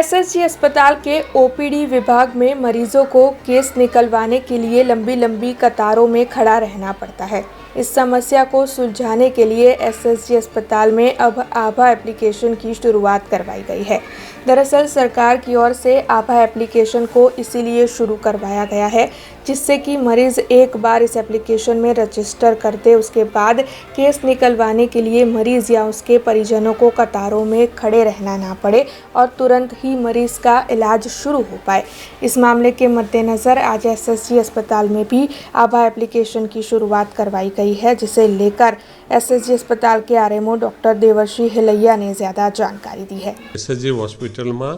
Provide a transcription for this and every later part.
SSG अस्पताल के OPD विभाग में मरीजों को केस निकलवाने के लिए लंबी लंबी कतारों में खड़ा रहना पड़ता है। इस समस्या को सुलझाने के लिए एसएसजी अस्पताल में अब आभा एप्लीकेशन की शुरुआत करवाई गई है। दरअसल सरकार की ओर से आभा एप्लीकेशन को इसीलिए शुरू करवाया गया है जिससे कि मरीज एक बार इस एप्लीकेशन में रजिस्टर कर दे, उसके बाद केस निकलवाने के लिए मरीज या उसके परिजनों को कतारों में खड़े रहना ना पड़े और तुरंत ही मरीज का इलाज शुरू हो पाए। इस मामले के मद्देनज़र आज एसएसजी अस्पताल में भी आभा एप्लीकेशन की शुरुआत करवाई गई है, जिसे लेकर एसएसजी अस्पताल के आरएमओ डॉक्टर देवर्षि हिलैया ने ज़्यादा जानकारी दी है। एसएसजी होस्पिटल में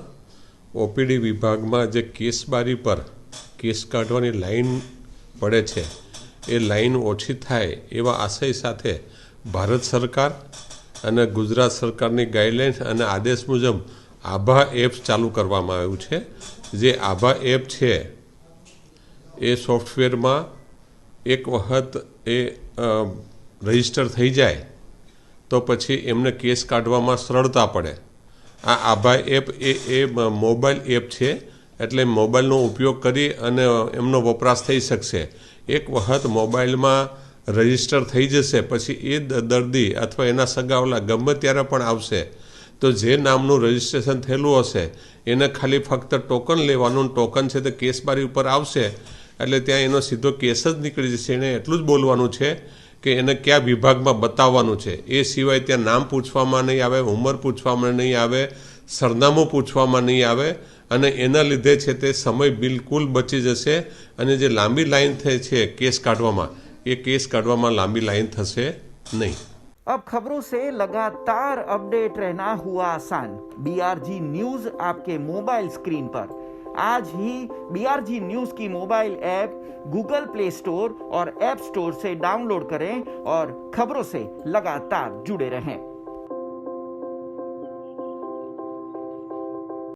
ओपीडी विभाग में जो केस बारी पर केस काढवानी लाइन पड़े छे ए लाइन ओછી થાય એવા આશય સાથે ભારત સરકાર અને ગુજરાત સરકારની ગાઈડલાઇન્સ અને આદેશ મુજબ આભા એપ ચાલુ કરવામાં આવ્યું છે। જે આભા એપ છે એ સોફ્ટવેરમાં એક વખત એ રજિસ્ટર થઈ જાય તો પછી એમને કેસ કાઢવામાં સરળતા પડે। આ આભા એપ એ મોબાઈલ એપ છે, એટલે મોબાઈલનો ઉપયોગ કરી અને એમનો વપરાશ થઈ શકશે। એક વખત મોબાઈલમાં રજિસ્ટર થઈ જશે પછી એ દર્દી અથવા એના સગાવલા ગમે ત્યારે પણ આવશે તો જે નામનું રજિસ્ટ્રેશન થયેલું હશે એને ખાલી ફક્ત ટોકન લેવાનું, ટોકન છે તે કેસ બારી ઉપર આવશે એટલે ત્યાં એનો સીધો કેસ જ નીકળી જશે। એને એટલું જ બોલવાનું છે કે એને કયા વિભાગમાં બતાવવાનું છે, એ સિવાય ત્યાં નામ પૂછવામાં નહીં આવે, ઉંમર પૂછવામાં નહીં આવે, સરનામું પૂછવામાં નહીં આવે અને એના લીધે છે તે સમય બિલકુલ બચી જશે અને જે લાંબી લાઈન થઈ છે કેસ કાઢવામાં એ કેસ કાઢવામાં લાંબી લાઈન થશે નહીં। अब खबरों से लगातार अपडेट रहना हुआ आसान। बीआरजी न्यूज आपके मोबाइल स्क्रीन पर। आज ही बीआरजी न्यूज की mobile app Google play store और ऐप स्टोर से डाउनलोड करें और खबरों से लगातार जुड़े रहें।